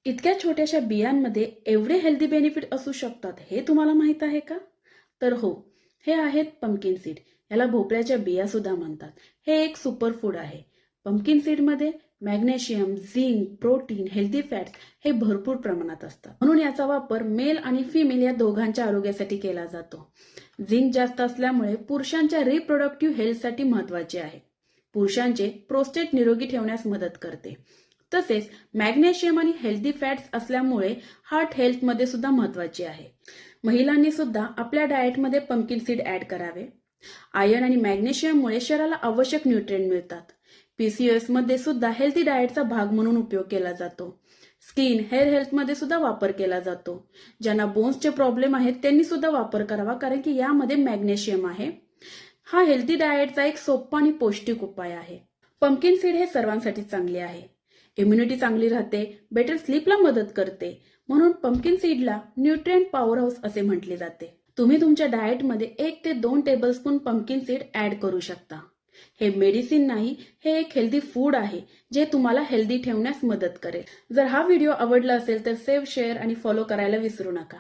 इतक्या छोट्याशा बियांमध्ये एवढे हेल्दी बेनिफिट असू शकतात हे तुम्हाला माहित आहे का? तर हो, हे आहेत पंपकिन सीड. याला भोपळ्याच्या बिया सुद्धा म्हणतात. हे एक सुपर फूड आहे. पंपकिन सीडमध्ये magnesium, zinc, protein, healthy fats हे भरपूर प्रमाणात असतात. म्हणून याचा वापर मेल आणि फिमेल या दोघांच्या आरोग्यासाठी केला जातो. झिंक जास्त असल्यामुळे पुरुषांच्या रिप्रोडक्टिव्ह हेल्थसाठी महत्वाचे आहे. पुरुषांचे प्रोस्टेट निरोगी ठेवण्यास मदत करते. तसेच मॅग्नेशियम आणि हेल्दी फॅट्स असल्यामुळे हार्ट हेल्थमध्ये सुद्धा महत्वाचे आहे. महिलांनी सुद्धा आपल्या डाएटमध्ये पंपकिन सीड ऍड करावे. आयर्न आणि मॅग्नेशियममुळे शरीराला आवश्यक न्यूट्रिएंट मिळतात. पीसीओएस मध्ये सुद्धा हेल्दी डाएटचा भाग म्हणून उपयोग केला जातो. स्किन, हेअर हेल्थमध्ये सुद्धा वापर केला जातो. ज्यांना बोन्सचे प्रॉब्लेम आहेत त्यांनी सुद्धा वापर करावा, कारण की यामध्ये मॅग्नेशियम आहे. हा हेल्दी डाएटचा एक सोपा आणि पौष्टिक उपाय आहे. पंपकिन सीड हे सर्वांसाठी चांगले आहे. इम्युनिटी चांगली राहते, बेटर स्लीपला मदत करते. म्हणून पंपकिन सीडला न्यूट्रिएंट पॉवर हाऊस असे म्हटले जाते. तुम्ही तुमच्या डाएटमध्ये 1 ते 2 टेबलस्पून पंपकिन सीड ऍड करू शकता. हे मेडिसिन नाही, हे एक हेल्दी फूड आहे जे तुम्हाला हेल्दी ठेवण्यास मदत करेल. जर हा व्हिडिओ आवडला असेल तर सेव्ह, शेअर आणि फॉलो करायला विसरू नका.